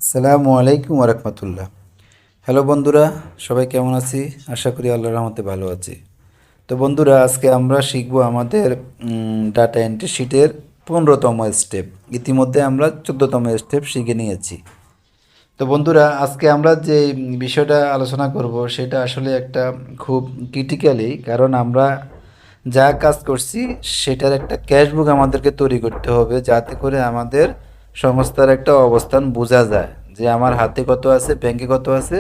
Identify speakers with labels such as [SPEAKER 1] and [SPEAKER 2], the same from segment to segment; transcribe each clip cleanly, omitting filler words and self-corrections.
[SPEAKER 1] আসসালামু আলাইকুম ওরহমতুল্লাহ। হ্যালো বন্ধুরা, সবাই কেমন আছি? আশা করি আল্লাহর রহমতে ভালো আছি। তো বন্ধুরা, আজকে আমরা শিখব আমাদের ডাটা এন্ট্রি শিটের 15তম স্টেপ। ইতিমধ্যে আমরা 14তম স্টেপ শিখে নিয়েছি। তো বন্ধুরা, আজকে আমরা যে বিষয়টা আলোচনা করব সেটা আসলে একটা খুব ক্রিটিক্যালি, কারণ আমরা যা কাজ করছি সেটার একটা ক্যাশবুক আমাদেরকে তৈরি করতে হবে, যাতে করে আমাদের সংস্থার একটা অবস্থান বোঝা যায় যে আমার হাতে কত আছে, ব্যাংকে কত আছে,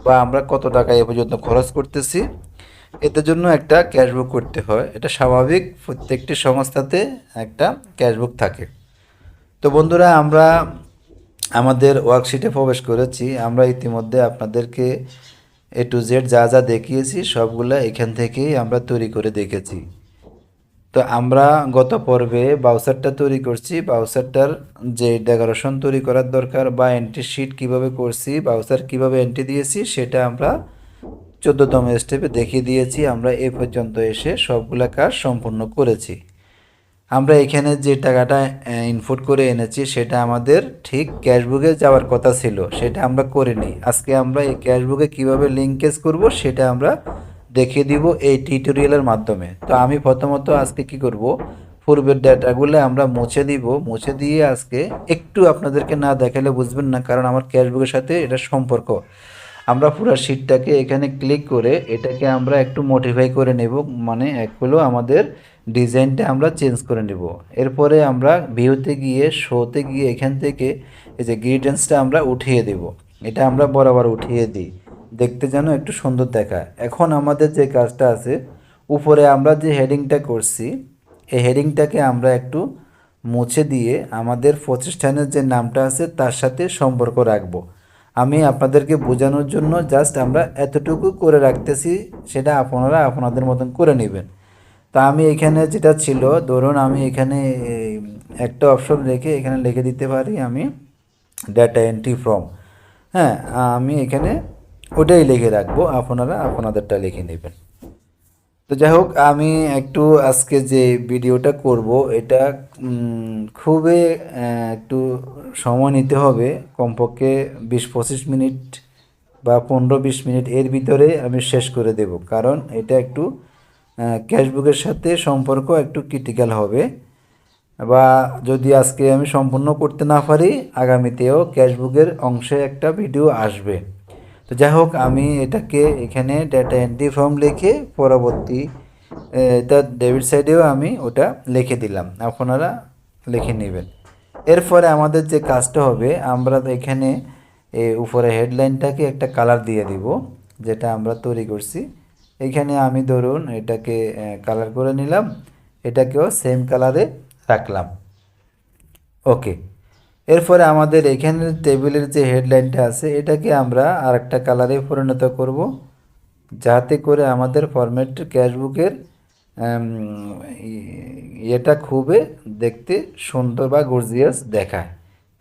[SPEAKER 1] বা আমরা কত টাকা এ পর্যন্ত খরচ করতেছি। এটার জন্য একটা ক্যাশবুক করতে হয়, এটা স্বাভাবিক, প্রত্যেকটি সংস্থাতে একটা ক্যাশবুক থাকে। তো বন্ধুরা, আমরা আমাদের ওয়ার্কশিটে প্রবেশ করেছি। আমরা ইতিমধ্যে আপনাদেরকে A to Z যা যা দেখিয়েছি সবগুলা এখান থেকেই আমরা তৈরি করে দেখেছি। তো আমরা গত পর্বে বাউচারটা তৈরি করছি। বাউচারটার যে ডেকোরেশন তৈরি করার দরকার বা এন্ট্রি শিট কিভাবে করছি, বাউচার কিভাবে এন্ট্রি দিয়েছি, সেটা আমরা 14তম স্টেপে দেখিয়ে দিয়েছি। আমরা এ পর্যন্ত এসে সবগুলা কাজ সম্পূর্ণ করেছি। আমরা এখানে যে টাকাটা ইনপুট করে এনেছি সেটা আমাদের ঠিক ক্যাশবুকে যাওয়ার কথা ছিল, সেটা আমরা করিনি। আজকে আমরা এই ক্যাশবুকে কিভাবে লিঙ্কেজ করব সেটা আমরা দেখিয়ে দিব এই টিউটোরিয়ালের মাধ্যমে। তো আমি প্রথমত আজকে কি করব, পূর্বের ডাটাগুলো আমরা মুছে দিব। মুছে দিয়ে আজকে একটু আপনাদেরকে না দেখালে বুঝবেন না, কারণ আমার ক্যাশবুকের সাথে এটা সম্পর্ক। আমরা পুরো শিটটাকে এখানে ক্লিক করে এটাকে আমরা একটু মডিফাই করে নেব, মানে এক হলো আমাদের ডিজাইনটা আমরা চেঞ্জ করে নেব। এরপরে আমরা ভিউতে গিয়ে, শোতে গিয়ে এখান থেকে এই যে গ্রিডেন্সটা আমরা উঠিয়ে দেব। এটা আমরা বরাবর উঠিয়ে দিই, দেখতে যেন একটু সুন্দর দেখায়। এখন আমাদের যে কাজটা আছে, উপরে আমরা যে হেডিংটা করছি এই হেডিংটাকে আমরা একটু মুছে দিয়ে আমাদের প্রতিষ্ঠানের যে নামটা আছে তার সাথে সম্পর্ক রাখবো। আমি আপনাদেরকে বোঝানোর জন্য জাস্ট আমরা এতটুকু করে রাখতেছি, সেটা আপনারা আপনাদের মতন করে নেবেন। তা আমি এখানে যেটা ছিল, ধরুন আমি এখানে একটা অপশন রেখে এখানে লিখে দিতে পারি আমি ডাটা এন্ট্রি ফর্ম। হ্যাঁ, আমি এখানে ওটাই লিখে রাখবো, আপনারা আপনাদেরটা লিখে নেবেন। তো যাই হোক, আমি একটু আজকে যে ভিডিওটা করব এটা খুবই একটু সময় নিতে হবে, কমপক্ষে 20-25 মিনিট বা 15-20 মিনিট এর ভিতরে আমি শেষ করে দেব, কারণ এটা একটু ক্যাশবুকের সাথে সম্পর্ক একটু ক্রিটিক্যাল হবে। বা যদি আজকে আমি সম্পূর্ণ করতে না পারি, আগামীতেও ক্যাশবুকের অংশে একটা ভিডিও আসবে। তো যাই হোক, আমি এটাকে এখানে ডাটা এন্ট্রি ফর্ম লিখে পরবর্তী এটা ডেবিট সাইডেও আমি ওটা লিখে দিলাম, আপনারা লিখে নেবেন। এরপরে আমাদের যে কাজটা হবে, আমরা এখানে উপরে হেডলাইনটাকে একটা কালার দিয়ে দিব, যেটা আমরা তৈরি করছি। এখানে আমি ধরুন এটাকে কালার করে নিলাম, এটাকেও সেম কালারে রাখলাম। ওকে, এরপরে আমাদের এখানের টেবিলের যে হেডলাইনটা আছে এটাকে আমরা আরেকটা কালারে পরিণত করব, যাতে করে আমাদের ফরম্যাট ক্যাশবুকের এটা খুবই দেখতে সুন্দর বা গর্জিয়াস দেখায়।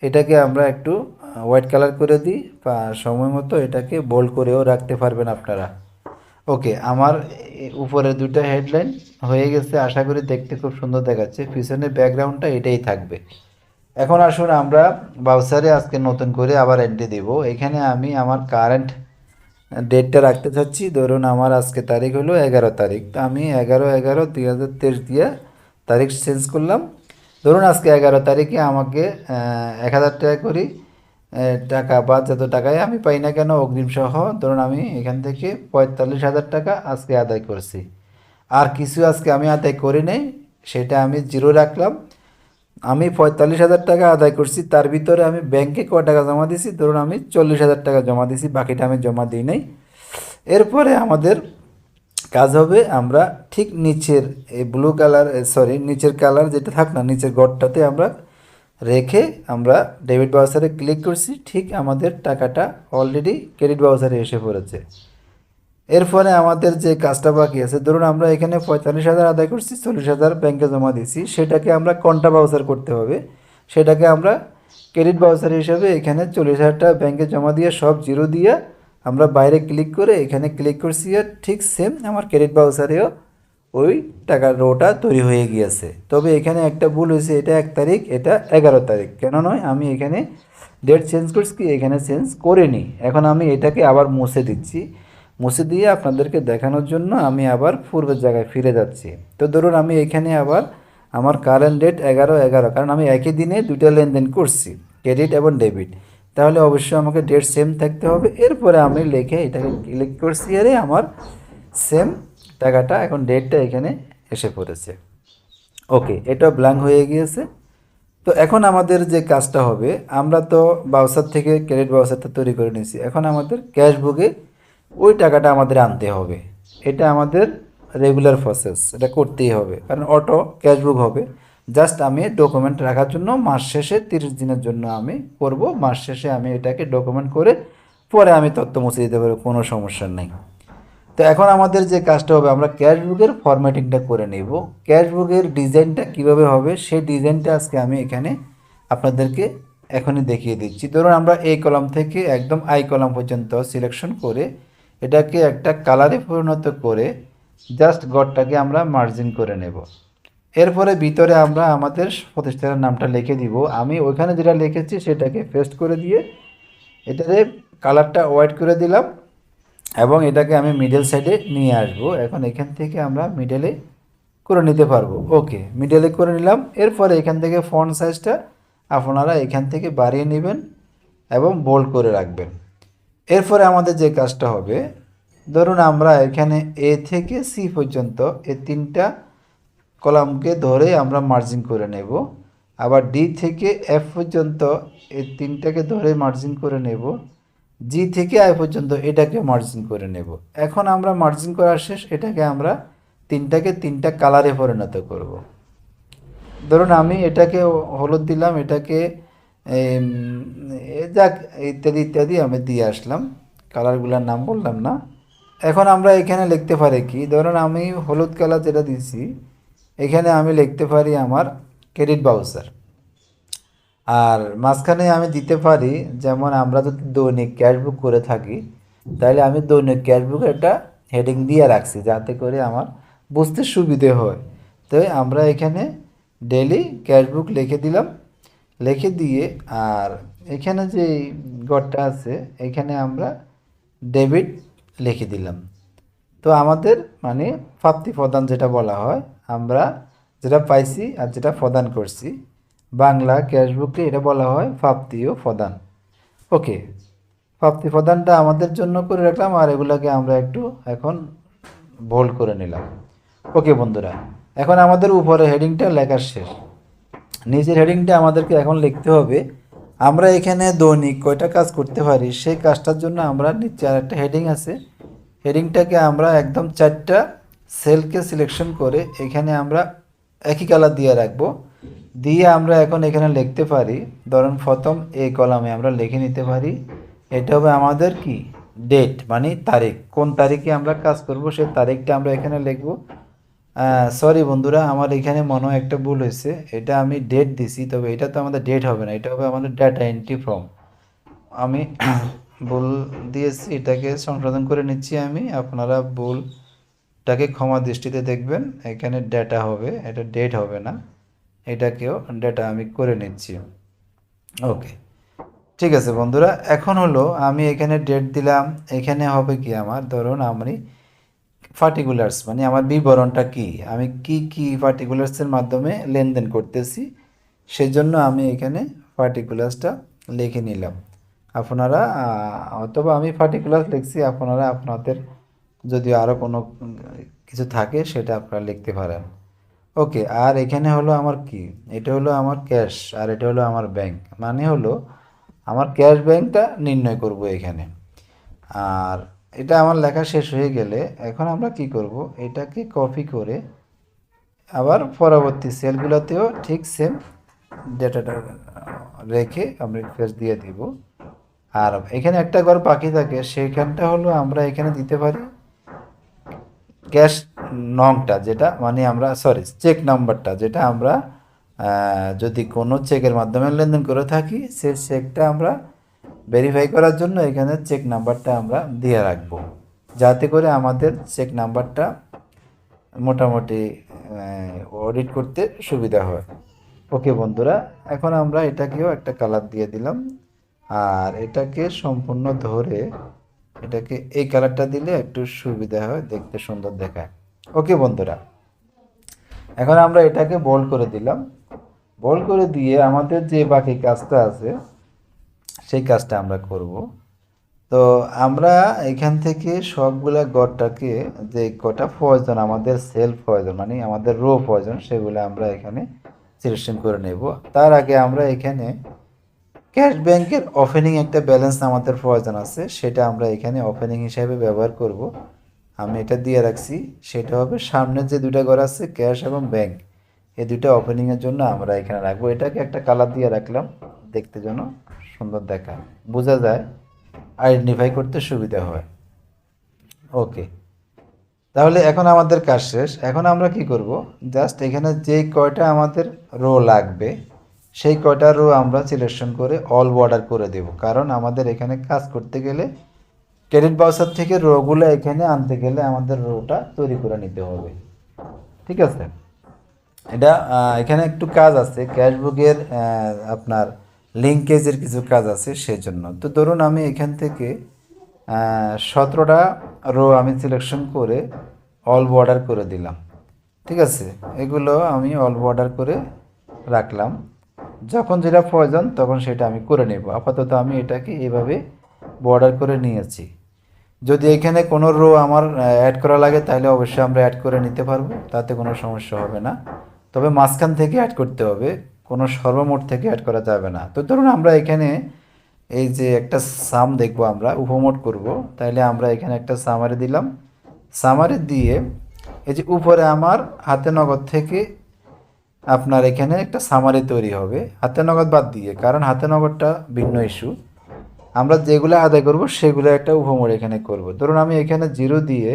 [SPEAKER 1] এটাকে আমরা একটু হোয়াইট কালার করে দিই, বা সময় মতো এটাকে বোল্ড করেও রাখতে পারবেন আপনারা। ওকে, আমার উপরে দুটো হেডলাইন হয়ে গেছে, আশা করি দেখতে খুব সুন্দর দেখাচ্ছে। পিছনের ব্যাকগ্রাউন্ডটা এটাই থাকবে। এখন আসুন আমরা ব্রাউজারে আজকে নতুন করে আবার এন্ট্রি দিব। এখানে আমি আমার কারেন্ট ডেটটা রাখতে চাচ্ছি, ধরুন আমার আজকে তারিখ হলো 11 তারিখ। তো আমি 11/11/2023 দিয়ে তারিখ চেঞ্জ করলাম। ধরুন আজকে 11 তারিখে আমাকে 1000 টাকা করে টাকা বা যত টাকায় আমি পাই না কেন অগ্রিম সহ, ধরুন আমি এখান থেকে 45,000 টাকা আজকে আদায় করছি। আর কিছু আজকে আমি আদায় করি নাই, সেটা আমি জিরো রাখলাম। আমি 45,000 টাকা আদায় করছি, তার ভিতরে আমি ব্যাংকে ক টাকা জমা দিছি, ধরুন আমি 40,000 টাকা জমা দিছি, বাকিটা আমি জমা দিই নাই। এরপরে আমাদের কাজ হবে, আমরা ঠিক নিচের এই ব্লু কালার, সরি নিচের কালার যেটা থাক না, নিচের ঘরটাতে আমরা রেখে আমরা ডেবিট বাউচারে ক্লিক করছি, ঠিক আমাদের টাকাটা অলরেডি ক্রেডিট বাউচারে এসে পড়েছে। এরপরে আমাদের যে কাজটা বাকি আছে, ধরুন আমরা এখানে 45,000 আদায় করছি, 40,000 ব্যাংকে জমা দিছি, সেটাকে আমরা কন্টা বাউচার করতে হবে। সেটাকে আমরা ক্রেডিট বাউচার হিসাবে এখানে 40,000 টাকা ব্যাংকে জমা দিয়ে সব জিরো দিয়ে আমরা বাইরে ক্লিক করে এখানে ক্লিক করছি, আর ঠিক সেম আমার ক্রেডিট বাউচারেও ওই টাকার রোটা তৈরি হয়ে গিয়েছে। তবে এখানে একটা ভুল হয়েছে, এটা 1 তারিখ, এটা 11 তারিখ কেন নয়, আমি এখানে ডেট চেঞ্জ করছি কি এখানে চেঞ্জ করিনি। এখন আমি এটাকে আবার মুছে দিচ্ছি, মুছে দিয়ে আপনাদেরকে দেখানোর জন্য আমি আবার পূর্বের জায়গায় ফিরে যাচ্ছি। তো ধরুন আমি এখানে আবার আমার কারেন্ট ডেট 11/11, কারণ আমি একই দিনে দুটো লেনদেন করছি, ক্রেডিট এবং ডেবিট, তাহলে অবশ্যই আমাকে ডেট সেম থাকতে হবে। এরপরে আমি লিখে এটাকে ক্লিক করছি, আরে আমার সেম টাকাটা এখন ডেটটা এখানে এসে পড়েছে। ওকে, এটা ব্ল্যাঙ্ক হয়ে গিয়েছে। তো এখন আমাদের যে কাজটা হবে, আমরা তো বাউচার থেকে ক্রেডিট বাউচারটা তৈরি করে নিয়েছি, এখন আমাদের ক্যাশ বুকে ওই টাকাটা আমাদের আনতে হবে। এটা আমাদের রেগুলার প্রসেস, এটা করতেই হবে, কারণ অটো ক্যাশ বুক হবে। জাস্ট আমি ডকুমেন্ট রাখার জন্য মাস শেষে 30 দিনের জন্য আমি করব, মাস শেষে আমি এটাকে ডকুমেন্ট করে পরে আমি তথ্য মুছে দিতে পারবো, কোনো সমস্যা নেই। তো এখন আমাদের যে কাজটা হবে, আমরা ক্যাশ বুকের ফরম্যাটিংটা করে নেব। ক্যাশ বুকের ডিজাইনটা কীভাবে হবে সেই ডিজাইনটা আজকে আমি এখানে আপনাদেরকে এখনই দেখিয়ে দিচ্ছি। ধরুন আমরা এই কলাম থেকে একদম আই কলাম পর্যন্ত সিলেকশন করে এটাকে একটা কালারে পরিণত করে জাস্ট গড়টাকে আমরা মার্জিন করে নেব। এরপরে ভিতরে আমরা আমাদের প্রতিষ্ঠানের নামটা লিখে দিব। আমি ওইখানে যেটা লিখেছি সেটাকে পেস্ট করে দিয়ে এটাতে কালারটা হোয়াইট করে দিলাম এবং এটাকে আমি মিডল সাইডে নিয়ে আসব। এখন এখান থেকে আমরা মিডলে করে নিতে পারবো। ওকে, মিডলে করে নিলাম। এরপরে এখান থেকে ফন্ট সাইজটা আপনারা এখান থেকে বাড়িয়ে নেবেন এবং বোল্ড করে রাখবেন। এরপরে আমাদের যে কাজটা হবে, ধরুন আমরা এখানে এ থেকে সি পর্যন্ত এই 3টা কলামকে ধরে আমরা মার্জিন করে নেব। আবার ডি থেকে এফ পর্যন্ত এই 3টাকে ধরে মার্জিন করে নেব। জি থেকে আই পর্যন্ত এটাকে মার্জিন করে নেব। এখন আমরা মার্জিন করা শেষ, এটাকে আমরা 3টা কালারে পরিণত করব। ধরুন আমি এটাকে হলুদ দিলাম, এটাকে যাক ইত্যাদি ইত্যাদি আমি দিয়ে আসলাম, কালারগুলোর নাম বললাম না। এখন আমরা এখানে লিখতে পারি কি, ধরুন আমি হলুদ কালার যেটা দিয়েছি এখানে আমি লিখতে পারি আমার ক্রেডিট বাউচার। আর মাঝখানে আমি দিতে পারি, যেমন আমরা যদি দৈনিক ক্যাশবুক করে থাকি তাহলে আমি দৈনিক ক্যাশবুকের একটা হেডিং দিয়ে রাখছি যাতে করে আমার বুঝতে সুবিধে হয়। তো আমরা এখানে ডেলি ক্যাশবুক লিখে দিলাম, লিখে দিয়ে আর এখানে যে ঘরটা আছে এখানে আমরা ডেবিট লিখে দিলাম। তো আমাদের মানে প্রাপ্তি প্রদান যেটা বলা হয়, আমরা যেটা পাইছি আর যেটা প্রদান করছি, বাংলা ক্যাশবুকে এটা বলা হয় প্রাপ্তি ও প্রদান। ওকে, প্রাপ্তি প্রদানটা আমাদের জন্য করে রাখলাম আর এগুলোকে আমরা একটু এখন বোল্ড করে নিলাম। ওকে বন্ধুরা, এখন আমাদের উপরে হেডিংটা লেখা শেষ। নিচের হেডিংটা আমাদেরকে এখন লিখতে হবে, আমরা এখানে দৈনিক কয়টা কাজ করতে পারি সেই কাজটার জন্য আমরা নিচে আর একটা হেডিং আছে, হেডিংটাকে আমরা একদম 4টা সেলকে সিলেকশন করে এখানে আমরা একই কালার দিয়ে রাখবো। দিয়ে আমরা এখন এখানে লিখতে পারি, ধরুন প্রথম এই কলামে আমরা লিখে নিতে পারি, এটা হবে আমাদের কি ডেট, মানে তারিখ, কোন তারিখে আমরা কাজ করব সেই তারিখটা আমরা এখানে লিখব। সরি বন্ধুরা, আমার এখানে মনে হয় একটা ভুল হয়েছে, এটা আমি ডেট দিছি, তবে এটা তো আমাদের ডেট হবে না, এটা হবে আমাদের ডাটা এন্ট্রি ফর্ম। আমি ভুল দিয়েছি, এটাকে সংশোধন করে নিচ্ছি আমি, আপনারা ভুলটাকে ক্ষমা দৃষ্টিতে দেখবেন। এখানে ডেটা হবে, এটা ডেট হবে না, এটাকেও ডেটা আমি করে নিচ্ছি। ওকে, ঠিক আছে বন্ধুরা, এখন হলো আমি এখানে ডেট দিলাম, এখানে হবে কি আমার, ধরুন আমি পার্টিকুলার্স মানে আমার বিবরণটা কি, আমি কি কি পার্টিকুলার্সের মাধ্যমে লেনদেন করতেছি সেজন্য আমি এখানে পার্টিকুলার্সটা লিখে নিলাম। আপনারা অথবা আমি পার্টিকুলার্স লিখছি, আপনারা আপনাদের যদি আরও কোনো কিছু থাকে সেটা আপনারা লিখতে পারেন। ওকে, আর এখানে হলো আমার কি, এটা হলো আমার ক্যাশ আর এটা হলো আমার ব্যাংক, মানে হলো আমার ক্যাশ ব্যাংকটা নির্ণয় করব এখানে। আর এটা আমার লেখা শেষ হয়ে গেলে এখন আমরা কি করব, এটাকে কপি করে আবার পরবর্তী সেলগুলোতেও ঠিক সেম ডেটাটা রেখে আমরা রিফ্রেশ দিয়ে দিব। আর এখানে একটা ঘর বাকি থাকে, সেইখানটা হলো আমরা এখানে দিতে পারি ক্যাশ নংটা, যেটা মানে আমরা চেক নাম্বারটা, যেটা আমরা যদি কোনো চেকের মাধ্যমে লেনদেন করে থাকি সেই চেকটা আমরা ভেরিফাই করার জন্য এখানে চেক নাম্বারটা আমরা দিয়ে রাখবো, যাতে করে আমাদের চেক নাম্বারটা মোটামুটি অডিট করতে সুবিধা হয়। ওকে বন্ধুরা, এখন আমরা এটাকেও একটা কালার দিয়ে দিলাম, আর এটাকে সম্পূর্ণ ধরে এটাকে এই কালারটা দিলে একটু সুবিধা হয়, দেখতে সুন্দর দেখায়। ওকে বন্ধুরা, এখন আমরা এটাকে বোল্ড করে দিলাম। বোল্ড করে দিয়ে আমাদের যে বাকি কাজটা আছে সেই কাজটা আমরা করব। তো আমরা এখান থেকে সবগুলা গড়টাকে, যে কটা প্রয়োজন আমাদের সেলফ প্রয়োজন মানে আমাদের রো প্রয়োজন, সেগুলো আমরা এখানে সিলেকশন করে নেব। তার আগে আমরা এখানে ক্যাশ ব্যাংকের ওপেনিং একটা ব্যালেন্স আমাদের প্রয়োজন আছে, সেটা আমরা এখানে ওপেনিং হিসাবে ব্যবহার করব। আমি এটা দিয়ে রাখছি, সেটা হবে সামনে যে দুইটা ঘর আছে ক্যাশ এবং ব্যাংক, এই দুইটা ওপেনিংয়ের জন্য আমরা এখানে রাখবো। এটাকে একটা কালার দিয়ে রাখলাম, দেখতে যেন সুন্দর দেখায়, বোঝা যায়, আইডেন্টিফাই করতে সুবিধা হয়। ওকে, তাহলে এখন আমাদের কাজ শেষ। এখন আমরা কি করব, জাস্ট এখানে যে কয়টা আমাদের রো লাগবে সেই কয়টা রো আমরা সিলেকশন করে অল বর্ডার করে দেব, কারণ আমাদের এখানে কাজ করতে গেলে ক্রেডিট বাউচার থেকে রোগুলো এখানে আনতে গেলে আমাদের রোটা তৈরি করে নিতে হবে। ঠিক আছে, এটা এখানে একটু কাজ আছে, ক্যাশবুকের আপনার লিঙ্কেজের কিছু কাজ আছে সেজন্য। তো ধরুন আমি এখান থেকে 17টা রো আমি সিলেকশন করে অল বর্ডার করে দিলাম। ঠিক আছে, এগুলো আমি অল বর্ডার করে রাখলাম, যখন যেটা প্রয়োজন তখন সেটা আমি করে নেব। আপাতত আমি এটাকে এভাবে বর্ডার করে নিয়েছি। যদি এখানে কোনো রো আমার অ্যাড করা লাগে তাহলে অবশ্যই আমরা অ্যাড করে নিতে পারবো, তাতে কোনো সমস্যা হবে না। তবে মাঝখান থেকে অ্যাড করতে হবে, কোনো সর্বমোট থেকে অ্যাড করা যাবে না। তো ধরুন আমরা এখানে এই যে একটা সাম দেখব, আমরা উপমোট করব, তাইলে আমরা এখানে একটা সামারি দিলাম। সামারি দিয়ে এই যে উপরে আমার হাতে নগদ থেকে আপনার এখানে একটা সামারি তৈরি হবে, হাতে নগদ বাদ দিয়ে, কারণ হাতে নগদটা ভিন্ন ইস্যু। আমরা যেগুলো আদায় করব সেগুলো একটা উপমোট এখানে করব। ধরুন আমি এখানে 0 দিয়ে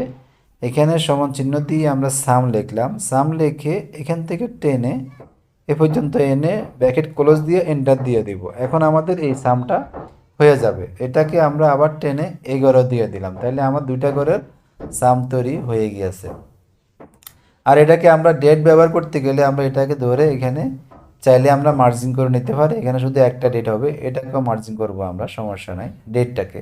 [SPEAKER 1] এখানে সমান চিহ্ন দিয়ে আমরা সাম লিখলাম, সাম লিখে এখান থেকে টেনে এ পর্যন্ত এনে ব্র্যাকেট ক্লোজ দিয়ে এন্টার দিয়ে দিব। এখন আমাদের এই সামটা হয়ে যাবে। এটাকে আমরা আবার টেনে এই ঘরে দিয়ে দিলাম, তাহলে আমার দুইটা ঘরের সাম তৈরি হয়ে গিয়েছে। আর এটাকে আমরা ডেট ব্যবহার করতে গেলে আমরা এটাকে ধরে এখানে চাইলে আমরা মার্জিন করে নিতে পারি, এখানে শুধু একটা ডেট হবে, এটাকেও মার্জিন করব আমরা, সমস্যা নাই ডেটটাকে।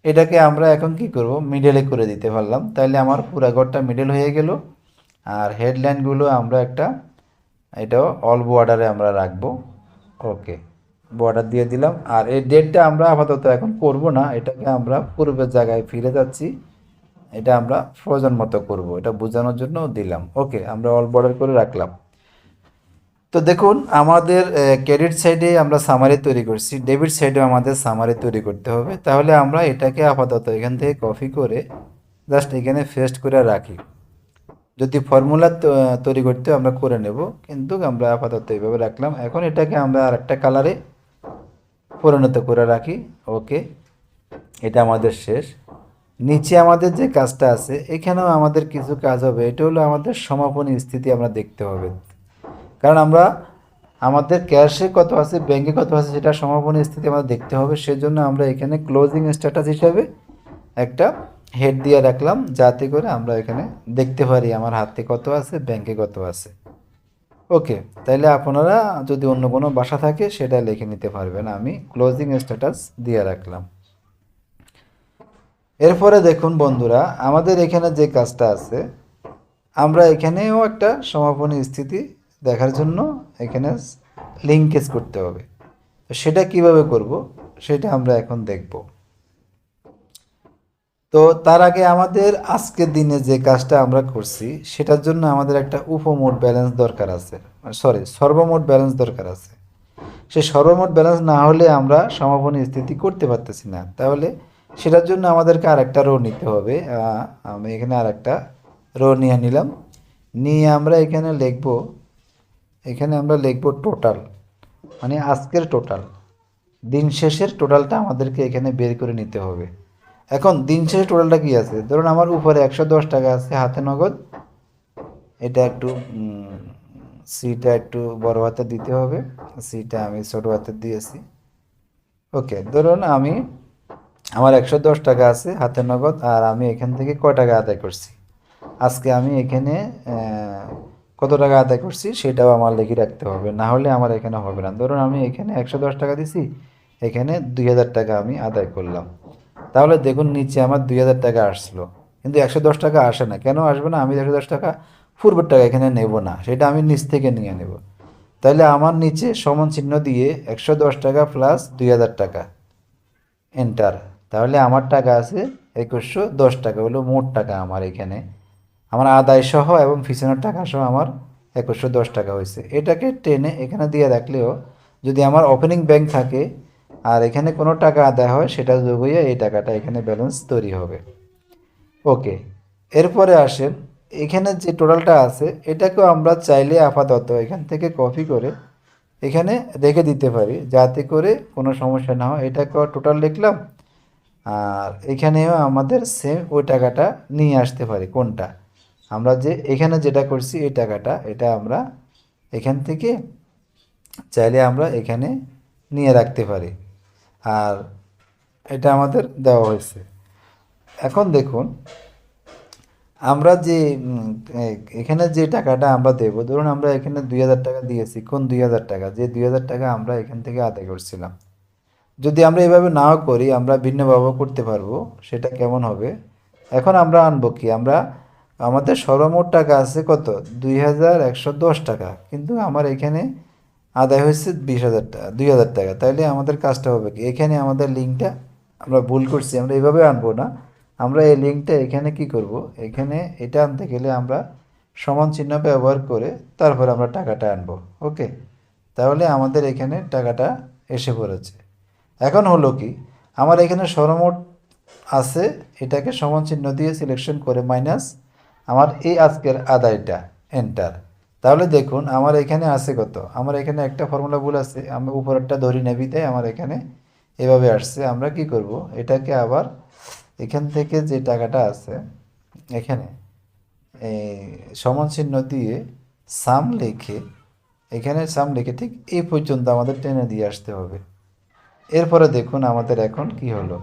[SPEAKER 1] এটাকে আমরা এখন কি করব, মিডলে করে দিতে পারলাম, তাইলে আমার পুরো ঘরটা মিডল হয়ে গেল। আর হেডলাইনগুলো আমরা একটা এটাও অল বর্ডারে আমরা রাখবো। ওকে, বর্ডার দিয়ে দিলাম। আর এই ডেটটা আমরা আপাতত এখন করব না, এটাকে আমরা পূর্বের জায়গায় ফিরে যাচ্ছি, এটা আমরা প্রয়োজন মতো করবো, এটা বোঝানোর জন্য দিলাম। ওকে, আমরা অল বর্ডার করে রাখলাম। তো দেখুন আমাদের ক্রেডিট সাইডে আমরা সামারি তৈরি করছি, ডেবিট সাইডেও আমাদের সামারি তৈরি করতে হবে। তাহলে আমরা এটাকে আপাতত এখান থেকে কপি করে জাস্ট এখানে পেস্ট করে রাখি। যদি ফর্মুলা তৈরি করতে আমরা করে নেব, কিন্তু আমরা আপাতত এইভাবে রাখলাম। এখন এটাকে আমরা আরেকটা কালারে পরিণত করে রাখি। ওকে, এটা আমাদের শেষ। নিচে আমাদের যে কাজটা আছে এখানেও আমাদের কিছু কাজ হবে, এটা হলো আমাদের সমাপনী স্থিতি আমরা দেখতে হবে, কারণ আমরা আমাদের ক্যাশে কত আছে ব্যাংকে কত আছে সেটা সমাপনী স্থিতি আমাদের দেখতে হবে। সেজন্য আমরা এখানে ক্লোজিং স্ট্যাটাস হিসাবে একটা হেড দিয়ে রাখলাম, যাতে করে আমরা এখানে দেখতে পারি আমার হাতে কত আছে ব্যাংকে কত আছে। ওকে, তাইলে আপনারা যদি অন্য কোনো বাসা থাকে সেটা লিখে নিতে পারবেন, আমি ক্লোজিং স্ট্যাটাস দিয়ে রাখলাম। এরপরে দেখুন বন্ধুরা, আমাদের এখানে যে কাজটা আছে, আমরা এখানেও একটা সমাপনী স্থিতি দেখার জন্য এখানে লিঙ্কেজ করতে হবে। তো সেটা কিভাবে করব সেটা আমরা এখন দেখব। তো তার আগে আমাদের আজকের দিনে যে কাজটা আমরা করছি সেটার জন্য আমাদের একটা উপমোট ব্যালেন্স দরকার আছে, সর্বমোট ব্যালেন্স দরকার আছে। সেই সর্বমোট ব্যালেন্স না হলে আমরা সমাপনী স্থিতি করতে পারতেছি না। তাহলে সেটার জন্য আমাদেরকে আরেকটা রো নিতে হবে। আমি এখানে আরেকটা রো নিয়ে নিলাম, নিয়ে আমরা এখানে আমরা লিখব টোটাল, মানে আজকের টোটাল, দিন শেষের টোটালটা আমাদেরকে এখানে বের করে নিতে হবে। এখন দিন শেষের টোটালটা কী আছে, ধরুন আমার উপরে 110 টাকা আছে হাতে নগদ, এটা একটু সিটা একটু বড় হাতে দিতে হবে, সিটা আমি ছোট হাতে দিয়েছি। ওকে, ধরুন আমার 110 টাকা আছে হাতে নগদ, আর আমি এখান থেকে কয় টাকা আদায় করছি, আজকে আমি এখানে কত টাকা আদায় করছি সেটাও আমার লিখে রাখতে হবে, না হলে আমার এখানে হবে না। ধরুন আমি এখানে 110 টাকা দিছি, এখানে 2000 টাকা আমি আদায় করলাম। তাহলে দেখুন নিচে আমার 2000 টাকা আসলো, কিন্তু 110 টাকা আসে না। কেন আসবে না? আমি 110 টাকা পূর্বের টাকা এখানে নেব না, সেটা আমি নিচ থেকে নিয়ে নেব। তাহলে আমার নিচে সমান চিহ্ন দিয়ে 110 টাকা প্লাস 2000 টাকা এন্টার। তাহলে আমার টাকা আছে 2110 টাকা, হলো মোট টাকা আমার এখানে। আমার আদায় সহ এবং পিছনের টাকা সহ আমার 2110 টাকা হয়েছে। এটাকে টেনে এখানে দিয়ে রাখলেও যদি আমার ওপেনিং ব্যাংক থাকে আর এখানে কোনো টাকা আদায় হয়, সেটা যোগ হয়ে এই টাকাটা এখানে ব্যালেন্স তৈরি হবে। ওকে, এরপরে আসেন এখানে যে টোটালটা আছে এটাকেও আমরা চাইলে আপাতত এখান থেকে কপি করে এখানে রেখে দিতে পারি, যাতে করে কোনো সমস্যা না হয়। এটাকেও টোটাল লিখলাম, আর এখানেও আমাদের সেম ওই টাকাটা নিয়ে আসতে পারি। কোনটা? আমরা যে এখানে যেটা করছি এই টাকাটা, এটা আমরা এখান থেকে চাইলে আমরা এখানে নিয়ে রাখতে পারি, আর এটা আমাদের দেওয়া হয়েছে। এখন দেখুন আমরা যে এখানে যে টাকাটা আমরা দেবো, ধরুন আমরা এখানে 2000 টাকা দিয়েছি। কোন 2000 টাকা? যে 2000 টাকা আমরা এখান থেকে আদায় করছিলাম। যদি আমরা এভাবে নাও করি, আমরা ভিন্নভাবেও করতে পারবো। সেটা কেমন হবে? এখন আমরা আনবো কি, আমরা আমাদের সর্বমোট টাকা আছে কত? 2110 টাকা, কিন্তু আমার এখানে আদায় হয়েছে 20,000 টাকা, 2000 টাকা। তাইলে আমাদের কাজটা হবে কি, এখানে আমাদের লিঙ্কটা আমরা ভুল করছি, আমরা এইভাবে আনবো না। আমরা এই লিঙ্কটা এখানে কি করব, এখানে এটা আনতে গেলে আমরা সমান চিহ্ন ব্যবহার করে তারপর আমরা টাকাটা আনবো। ওকে, তাহলে আমাদের এখানে টাকাটা এসে পড়েছে। এখন হলো কি, আমার এখানে সর্বমোট আছে, এটাকে সমান চিহ্ন দিয়ে সিলেকশন করে মাইনাস আমার এই আজকের আদায়টা এন্টার। তাহলে দেখুন আমার এখানে আছে কত, আমার এখানে একটা ফর্মুলা ভুল আছে, আমি উপরেরটা ধরি নেবি, তাই আমার এখানে এভাবে আসছে। আমরা কি করব, এটাকে আবার এখান থেকে যে টাকাটা আছে এখানে এই সমান চিহ্ন দিয়ে সাম লিখে, এখানে সাম লিখে ঠিক এই পর্যন্ত আমাদের টেনে দিয়ে আসতে হবে। এরপরে দেখুন আমাদের এখন কি হলো,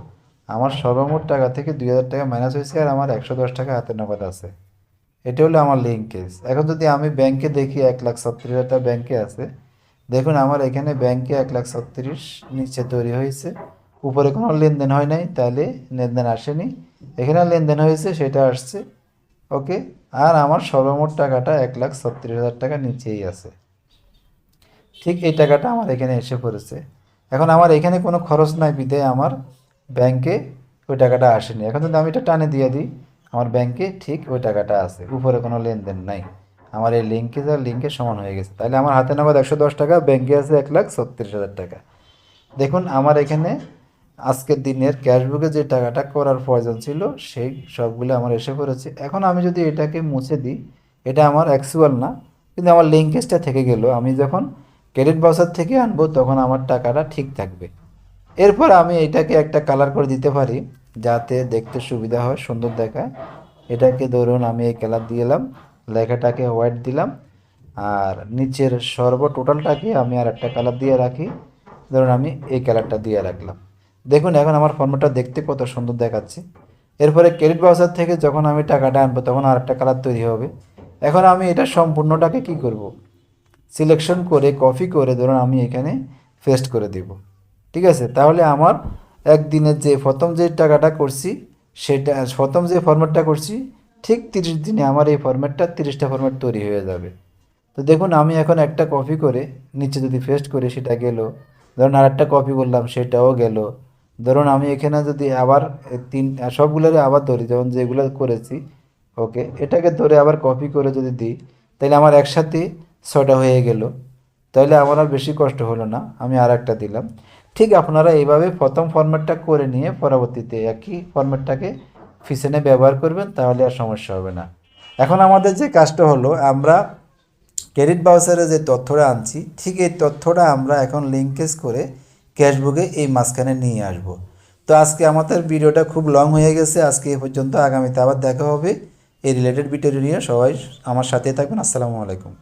[SPEAKER 1] আমার সর্বমোট টাকা থেকে 2000 টাকা মাইনাস হয়েছে, আর আমার 110 টাকা হাতে নগদ আছে। এটা হলো আমার লিঙ্কেজ। এখন যদি আমি ব্যাংকে দেখি 1,36,000 টাকা ব্যাংকে আছে, দেখুন আমার এখানে ব্যাংকে 1,36,000 নিচে তৈরি হয়েছে, উপরে কোনো লেনদেন হয় নাই, তাহলে লেনদেন আসেনি। এখানে লেনদেন হয়েছে, সেটা আসছে। ওকে, আর আমার সর্বমোট টাকাটা 1,36,000 টাকা নিচেই আছে। ঠিক এই টাকাটা আমার এখানে এসে পড়েছে। এখন আমার এখানে কোনো খরচ নাই বিধায় আমার ব্যাংকে ওই টাকাটা আসেনি। এখন যদি আমি এটা টানে দিয়ে দিই, আমার ব্যাংকে ঠিক ওই টাকাটা আছে, উপরে কোনো লেনদেন নাই। আমার এই লিঙ্কে যা লিঙ্কের সমান হয়ে গেছে। তাহলে আমার হাতে নগদ 110 টাকা, ব্যাংকে আছে 1,36,000 টাকা। দেখুন আমার এখানে আজকের দিনের ক্যাশবুকে যে টাকাটা করার প্রয়োজন ছিল সেই সবগুলো আমার এসে পড়েছে। এখন আমি যদি এটাকে মুছে দিই, এটা আমার অ্যাকচুয়াল না, কিন্তু আমার লিঙ্কেজটা থেকে গেল। আমি যখন ক্রেডিট ভাউচার থেকে আনবো তখন আমার টাকাটা ঠিক থাকবে। এরপর আমি এটাকে একটা কালার করে দিতে পারি, যাতে দেখতে সুবিধা হয়, সুন্দর দেখায়। এটাকে ধরুন আমি এই কালার দিয়ে এলাম, লেখাটাকে হোয়াইট দিলাম, আর নিচের টোটালটাকে আমি আর একটা কালার দিয়ে রাখি। ধরুন আমি এই কালারটা দিয়ে রাখলাম। দেখুন এখন আমার ফর্মটা দেখতে কত সুন্দর দেখাচ্ছে। এরপরে ক্রেডিট ভাউচার থেকে যখন আমি টাকাটা আনবো তখন আর একটা কালার তৈরি হবে। এখন আমি এটা সম্পূর্ণটাকে কি করব, সিলেকশন করে কপি করে ধরুন আমি এখানে পেস্ট করে দেব। ঠিক আছে, তাহলে আমার একদিনের যে প্রথম যে টাকাটা করছি, সেটা প্রথম যে ফরম্যাটটা করছি, ঠিক 30 দিনে আমার এই ফরম্যাটটা 30টা ফরম্যাট তৈরি হয়ে যাবে। তো দেখুন আমি এখন একটা কপি করে নিচে যদি পেস্ট করি সেটা গেল, ধরুন আর একটা কপি করলাম সেটাও গেল। ধরুন আমি এখানে যদি আবার সবগুলোরে আবার ধরি, যেমন যেগুলো করেছি, ওকে, এটাকে ধরে আবার কপি করে যদি দিই, তাহলে আমার একসাথে 6টা হয়ে গেল। তাহলে আমার আর বেশি কষ্ট হলো না, আমি আর একটা দিলাম। ঠিক আপনারা এইভাবে প্রথম ফরম্যাটটা করে নিয়ে পরবর্তীতে একই ফরম্যাটটাকে পিছনে ব্যবহার করবেন, তাহলে আর সমস্যা হবে না। এখন আমাদের যে কাজটা হলো, আমরা ক্রেডিট ভাউচারে যে তথ্যটা আনছি, ঠিক এই তথ্যটা আমরা এখন লিঙ্কেজ করে ক্যাশবুকে এই মাঝখানে নিয়ে আসব। তো আজকে আমাদের ভিডিওটা খুব লং হয়ে গেছে, আজকে এই পর্যন্ত। আগামীতে আবার দেখা হবে এই রিলেটেড ভিডিও নিয়ে। সবাই আমার সাথে থাকবেন। আসসালামু আলাইকুম।